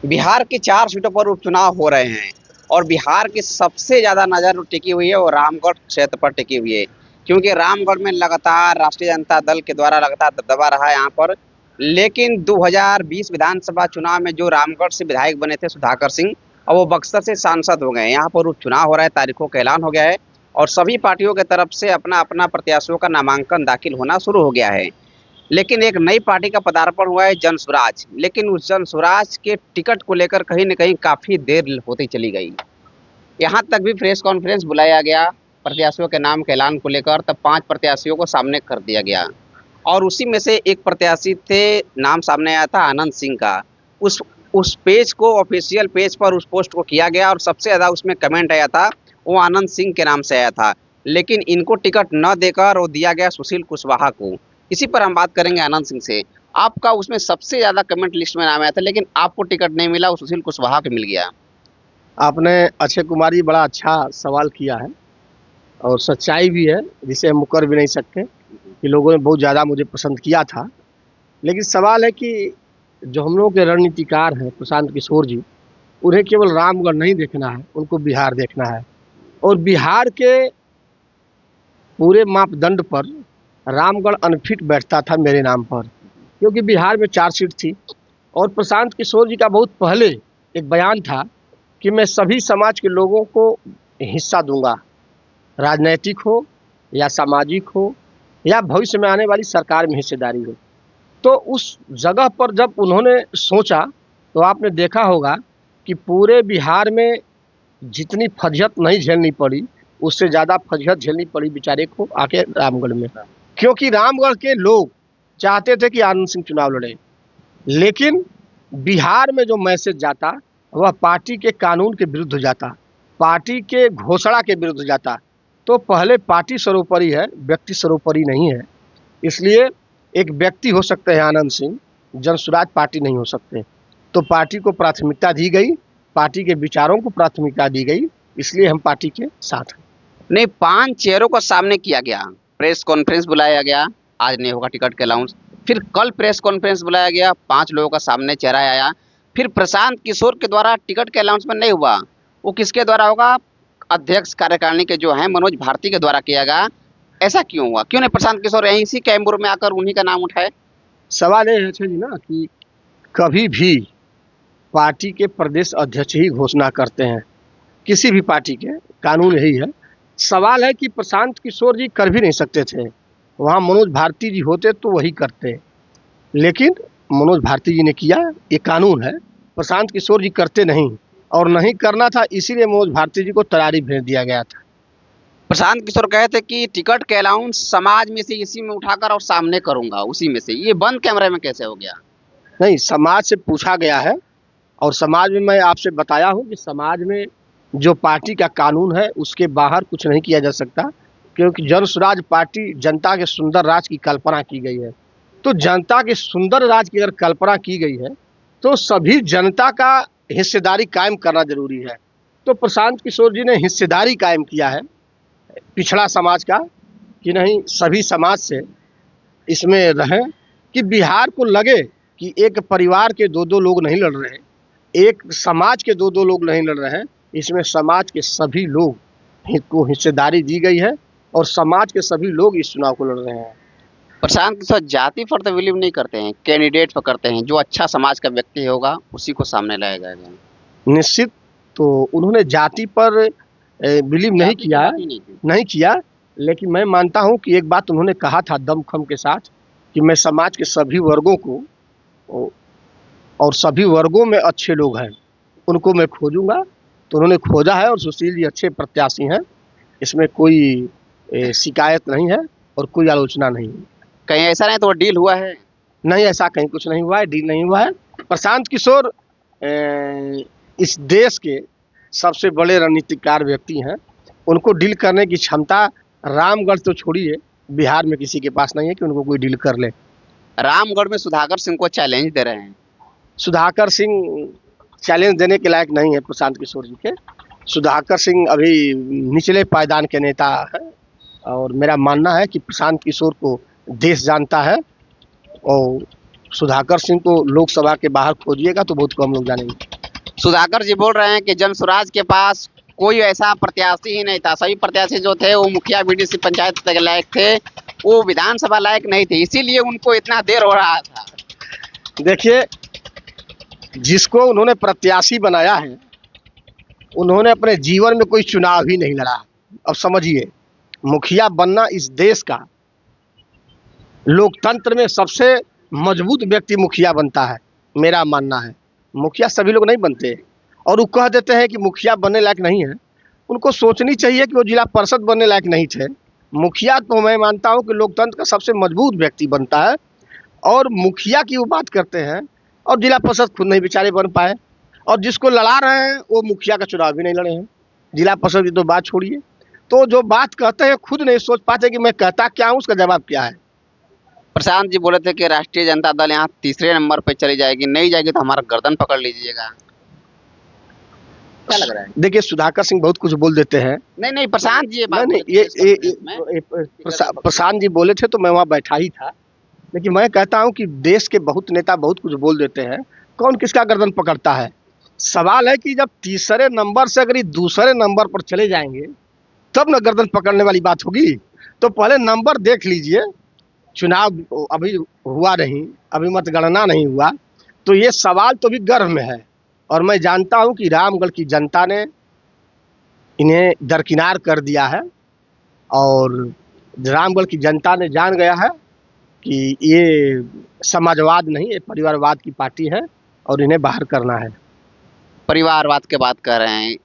बिहार की 4 सीटों पर उपचुनाव हो रहे हैं और बिहार की सबसे ज़्यादा नज़र टिकी हुई है वो रामगढ़ क्षेत्र पर टिकी हुई है, क्योंकि रामगढ़ में लगातार राष्ट्रीय जनता दल के द्वारा लगातार दबदबा रहा है यहाँ पर। लेकिन 2020 विधानसभा चुनाव में जो रामगढ़ से विधायक बने थे सुधाकर सिंह, और वो बक्सर से सांसद हो गए। यहाँ पर उपचुनाव हो रहा है, तारीखों का ऐलान हो गया है और सभी पार्टियों की तरफ से अपना अपना प्रत्याशियों का नामांकन दाखिल होना शुरू हो गया है। लेकिन एक नई पार्टी का पदार्पण हुआ है, जन स्वराज। लेकिन उस जन स्वराज के टिकट को लेकर कहीं न कहीं काफ़ी देर होती चली गई। यहाँ तक भी प्रेस कॉन्फ्रेंस बुलाया गया प्रत्याशियों के नाम के ऐलान को लेकर, तब 5 प्रत्याशियों को सामने कर दिया गया और उसी में से एक प्रत्याशी थे, नाम सामने आया था आनंद सिंह का। उस पेज को, ऑफिशियल पेज पर उस पोस्ट को किया गया और सबसे ज़्यादा उसमें कमेंट आया था, वो आनंद सिंह के नाम से आया था। लेकिन इनको टिकट न देकर वो दिया गया सुशील कुशवाहा को। इसी पर हम बात करेंगे आनंद सिंह से। आपका उसमें सबसे ज़्यादा कमेंट लिस्ट में नाम आया था, लेकिन आपको टिकट नहीं मिला, वो सुशील कुशवाहा को मिल गया। आपने अक्षय कुमार जी बड़ा अच्छा सवाल किया है और सच्चाई भी है, जिसे हम मुकर भी नहीं सकते कि लोगों ने बहुत ज़्यादा मुझे पसंद किया था। लेकिन सवाल है कि जो हम लोगों के रणनीतिकार हैं प्रशांत किशोर जी, उन्हें केवल रामगढ़ नहीं देखना है, उनको बिहार देखना है। और बिहार के पूरे मापदंड पर रामगढ़ अनफिट बैठता था मेरे नाम पर, क्योंकि बिहार में 4 सीट थी और प्रशांत किशोर जी का बहुत पहले एक बयान था कि मैं सभी समाज के लोगों को हिस्सा दूंगा, राजनैतिक हो या सामाजिक हो या भविष्य में आने वाली सरकार में हिस्सेदारी हो। तो उस जगह पर जब उन्होंने सोचा तो आपने देखा होगा कि पूरे बिहार में जितनी फजीहत नहीं झेलनी पड़ी, उससे ज़्यादा फजीहत झेलनी पड़ी बेचारे को आके रामगढ़ में, क्योंकि रामगढ़ के लोग चाहते थे कि आनंद सिंह चुनाव लड़े। लेकिन बिहार में जो मैसेज जाता वह पार्टी के कानून के विरुद्ध जाता, पार्टी के घोषणा के विरुद्ध जाता। तो पहले पार्टी सर्वोपरि है, व्यक्ति सर्वोपरि नहीं है। इसलिए एक व्यक्ति हो सकते हैं आनंद सिंह, जन स्वराज पार्टी नहीं हो सकते। तो पार्टी को प्राथमिकता दी गई, पार्टी के विचारों को प्राथमिकता दी गई, इसलिए हम पार्टी के साथ हैं। नहीं, 5 चेहरों को सामने किया गया, प्रेस कॉन्फ्रेंस बुलाया गया, आज नहीं होगा टिकट का अनाउंस। फिर कल प्रेस कॉन्फ्रेंस बुलाया गया, 5 लोगों का सामने चेहरा आया। फिर प्रशांत किशोर के द्वारा टिकट का अनाउंसमेंट नहीं हुआ, वो किसके द्वारा होगा? अध्यक्ष कार्यकारिणी के जो हैं मनोज भारती के द्वारा किया गया। ऐसा क्यों हुआ? क्यों नहीं प्रशांत किशोर यहीं इसी कैम्बूर में आकर उन्हीं का नाम उठाए? सवाल ये है जी ना कि कभी भी पार्टी के प्रदेश अध्यक्ष ही घोषणा करते हैं, किसी भी पार्टी के कानून यही है। सवाल है कि प्रशांत किशोर जी कर भी नहीं सकते थे, वहाँ मनोज भारती जी होते तो वही करते, लेकिन मनोज भारती जी ने किया, ये कानून है। प्रशांत किशोर जी करते नहीं और नहीं करना था, इसीलिए मनोज भारती जी को तरारी भेज दिया गया था। प्रशांत किशोर कहे थे कि टिकट के अलाउंस समाज में से इसी में उठाकर और सामने करूंगा उसी में से, ये बंद कैमरे में कैसे हो गया? नहीं, समाज से पूछा गया है और समाज में मैं आपसे बताया हूँ कि समाज में जो पार्टी का कानून है उसके बाहर कुछ नहीं किया जा सकता, क्योंकि जन स्वराज पार्टी जनता के सुंदर राज की कल्पना की गई है। तो जनता के सुंदर राज की अगर कल्पना की गई है तो सभी जनता का हिस्सेदारी कायम करना जरूरी है। तो प्रशांत किशोर जी ने हिस्सेदारी कायम किया है पिछड़ा समाज का, कि नहीं सभी समाज से इसमें रहें, कि बिहार को लगे कि एक परिवार के 2-2 लोग नहीं लड़ रहे, एक समाज के 2-2 लोग नहीं लड़ रहे हैं, इसमें समाज के सभी लोग को हिस्सेदारी दी गई है और समाज के सभी लोग इस चुनाव को लड़ रहे हैं। प्रशांत किशोर जाति पर तो बिलीव नहीं करते हैं, कैंडिडेट पर करते हैं, जो अच्छा समाज का व्यक्ति होगा उसी को सामने लाया जाएगा। निश्चित, तो उन्होंने जाति पर बिलीव नहीं किया, लेकिन मैं मानता हूं कि एक बात उन्होंने कहा था दमखम के साथ कि मैं समाज के सभी वर्गों को, और सभी वर्गों में अच्छे लोग हैं उनको मैं खोजूंगा। तो उन्होंने खोजा है और सुशील जी अच्छे प्रत्याशी हैं, इसमें कोई शिकायत नहीं है और कोई आलोचना नहीं है। कहीं ऐसा नहीं तो डील हुआ है? नहीं, ऐसा कहीं कुछ नहीं हुआ है, डील नहीं हुआ है। प्रशांत किशोर इस देश के सबसे बड़े रणनीतिकार व्यक्ति हैं, उनको डील करने की क्षमता रामगढ़ तो छोड़िए, बिहार में किसी के पास नहीं है कि उनको कोई डील कर ले। रामगढ़ में सुधाकर सिंह को चैलेंज दे रहे हैं। सुधाकर सिंह चैलेंज देने के लायक नहीं है प्रशांत किशोर जी के। सुधाकर सिंह अभी निचले पायदान के नेता है और मेरा मानना है कि प्रशांत किशोर को देश जानता है और सुधाकर सिंह को लोकसभा के बाहर खोजिएगा तो बहुत कम लोग जानेंगे। सुधाकर जी बोल रहे हैं कि जन स्वराज के पास कोई ऐसा प्रत्याशी ही नहीं था। सभी प्रत्याशी जो थे वो मुखिया बीडीसी पंचायत तक लायक थे, वो विधानसभा लायक नहीं थे, इसीलिए उनको इतना देर हो रहा था। देखिए, जिसको उन्होंने प्रत्याशी बनाया है उन्होंने अपने जीवन में कोई चुनाव ही नहीं लड़ा। अब समझिए, मुखिया बनना इस देश का लोकतंत्र में सबसे मजबूत व्यक्ति मुखिया बनता है, मेरा मानना है। मुखिया सभी लोग नहीं बनते और वो कह देते हैं कि मुखिया बनने लायक नहीं है। उनको सोचनी चाहिए कि वो जिला परिषद बनने लायक नहीं थे। मुखिया तो मैं मानता हूँ कि लोकतंत्र का सबसे मजबूत व्यक्ति बनता है, और मुखिया की वो बात करते हैं और जिला परिषद खुद नहीं बेचारे बन पाए, और जिसको लड़ा रहे हैं वो मुखिया का चुनाव भी नहीं लड़े हैं। जिला परिषद की तो बात छोड़िए, तो जो बात कहते हैं खुद नहीं सोच पाते कि मैं कहता क्या हूँ, उसका जवाब क्या है। प्रशांत जी बोले थे कि राष्ट्रीय जनता दल यहाँ तीसरे नंबर पे चली जाएगी, नहीं जाएगी तो हमारा गर्दन पकड़ लीजिएगा। क्या लग रहा है? देखिए, सुधाकर सिंह बहुत कुछ बोल देते हैं। नहीं नहीं, प्रशांत जी ये बात नहीं, प्रशांत जी बोले थे तो मैं वहाँ बैठा ही था, लेकिन मैं कहता हूँ कि देश के बहुत नेता बहुत कुछ बोल देते हैं, कौन किसका गर्दन पकड़ता है। सवाल है कि जब तीसरे नंबर से अगर ये दूसरे नंबर पर चले जाएंगे तब न गर्दन पकड़ने वाली बात होगी। तो पहले नंबर देख लीजिए, चुनाव अभी हुआ नहीं, अभी मतगणना नहीं हुआ, तो ये सवाल तो भी गर्भ में है। और मैं जानता हूं कि रामगढ़ की जनता ने इन्हें दरकिनार कर दिया है, और रामगढ़ की जनता ने जान गया है कि ये समाजवाद नहीं, ये परिवारवाद की पार्टी है और इन्हें बाहर करना है। परिवारवाद की बात कर रहे हैं।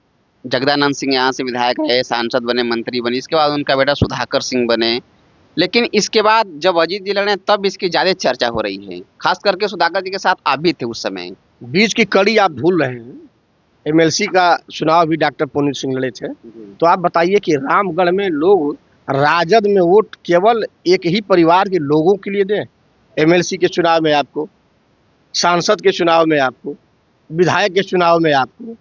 जगदानंद सिंह यहाँ से विधायक रहे, सांसद बने, मंत्री बने, इसके बाद उनका बेटा सुधाकर सिंह बने, लेकिन इसके बाद जब अजीत जी लड़े तब इसकी ज्यादा चर्चा हो रही है। खास करके सुधाकर जी के साथ आप भी थे उस समय। बीच की कड़ी आप भूल रहे हैं, एमएलसी का चुनाव भी डॉक्टर पुनीत सिंह लड़े थे। तो आप बताइए कि रामगढ़ में लोग राजद में वोट केवल एक ही परिवार के लोगों के लिए दें। एमएलसी के चुनाव में आपको, सांसद के चुनाव में आपको, विधायक के चुनाव में आपको।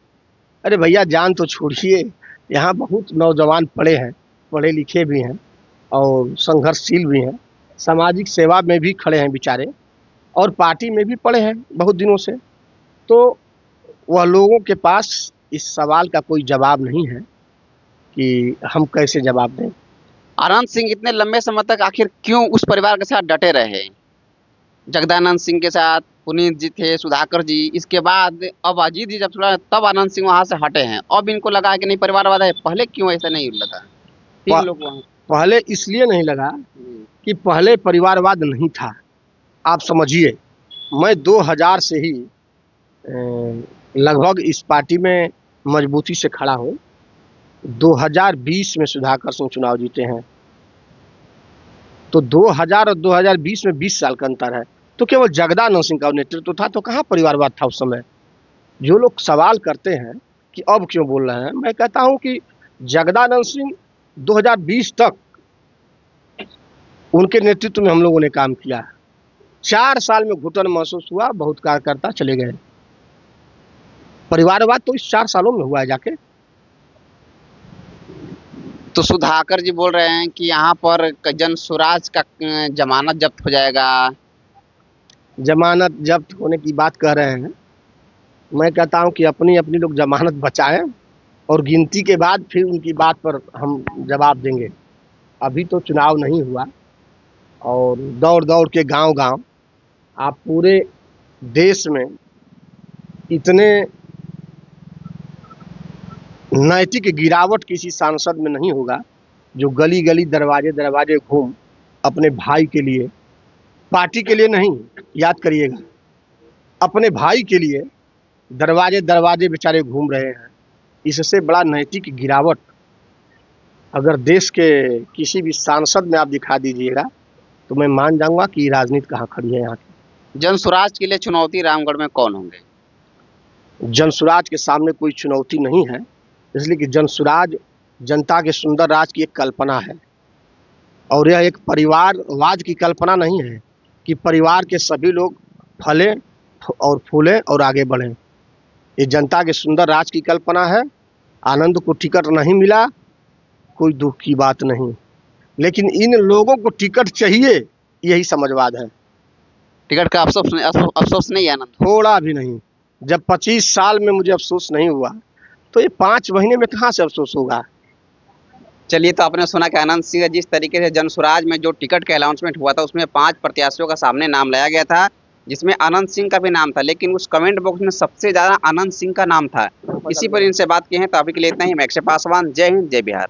अरे भैया, जान तो छोड़िए, यहाँ बहुत नौजवान पढ़े हैं, पढ़े लिखे भी हैं और संघर्षशील भी हैं, सामाजिक सेवा में भी खड़े हैं बेचारे, और पार्टी में भी पढ़े हैं बहुत दिनों से। तो वह लोगों के पास इस सवाल का कोई जवाब नहीं है कि हम कैसे जवाब दें। अनंत सिंह इतने लंबे समय तक आखिर क्यों उस परिवार के साथ डटे रहे? जगदानंद सिंह के साथ पुनीत जी थे, सुधाकर जी, इसके बाद अब अजीत जी जब चुना तब अनंत सिंह वहां से हटे हैं। अब इनको लगा कि नहीं परिवारवाद है। पहले क्यों ऐसा नहीं लगा? तीन लोग वहां पहले इसलिए नहीं लगा कि पहले परिवारवाद नहीं था। आप समझिए, मैं 2000 से ही लगभग इस पार्टी में मजबूती से खड़ा हूँ। 2020 में सुधाकर सिंह चुनाव जीते हैं, तो 2000 और 2020 में 20 साल का अंतर है। तो केवल जगदानंद सिंह का नेतृत्व था, तो कहाँ परिवारवाद था उस समय। जो लोग सवाल करते हैं कि अब क्यों बोल रहे हैं, मैं कहता हूं कि जगदानंद सिंह 2020 तक उनके नेतृत्व में हम लोगों ने काम किया। 4 साल में घुटन महसूस हुआ, बहुत कार्यकर्ता चले गए। परिवारवाद तो इस 4 सालों में हुआ है जाके। तो सुधाकर जी बोल रहे हैं कि यहाँ पर जन स्वराज का जमानत जब्त हो जाएगा। जमानत जब्त होने की बात कह रहे हैं। मैं कहता हूं कि अपनी अपनी लोग जमानत बचाएं और गिनती के बाद फिर उनकी बात पर हम जवाब देंगे। अभी तो चुनाव नहीं हुआ, और दौड़ दौड़ के गांव गांव आप पूरे देश में इतने नैतिक गिरावट किसी सांसद में नहीं होगा जो गली गली दरवाजे दरवाजे घूम अपने भाई के लिए, पार्टी के लिए नहीं, याद करिएगा, अपने भाई के लिए दरवाजे दरवाजे बेचारे घूम रहे हैं। इससे बड़ा नैतिक गिरावट अगर देश के किसी भी सांसद में आप दिखा दीजिएगा तो मैं मान जाऊंगा कि राजनीति कहाँ खड़ी है यहाँ की। जन स्वराज के लिए चुनौती रामगढ़ में कौन होंगे? जन स्वराज के सामने कोई चुनौती नहीं है, इसलिए कि जन स्वराज जनता के सुंदर राज की एक कल्पना है, और यह एक परिवारवाद की कल्पना नहीं है कि परिवार के सभी लोग फले और फूलें और आगे बढ़ें। ये जनता के सुंदर राज की कल्पना है। आनंद को टिकट नहीं मिला, कोई दुख की बात नहीं, लेकिन इन लोगों को टिकट चाहिए, यही समाजवाद है। टिकट का अफसोस नहीं है आनंद? थोड़ा भी नहीं। जब 25 साल में मुझे अफसोस नहीं हुआ तो ये 5 महीने में कहाँ से अफसोस होगा। चलिए, तो आपने सुना कि अनंत सिंह जिस तरीके से जनसुराज में जो टिकट का अनाउंसमेंट हुआ था उसमें 5 प्रत्याशियों का सामने नाम लाया गया था, जिसमें अनंत सिंह का भी नाम था, लेकिन उस कमेंट बॉक्स में सबसे ज्यादा अनंत सिंह का नाम था। इसी पर इनसे बात की है। तो अभी के लिए इतना ही। मैं अक्षय पासवान, जय हिंद, जय बिहार।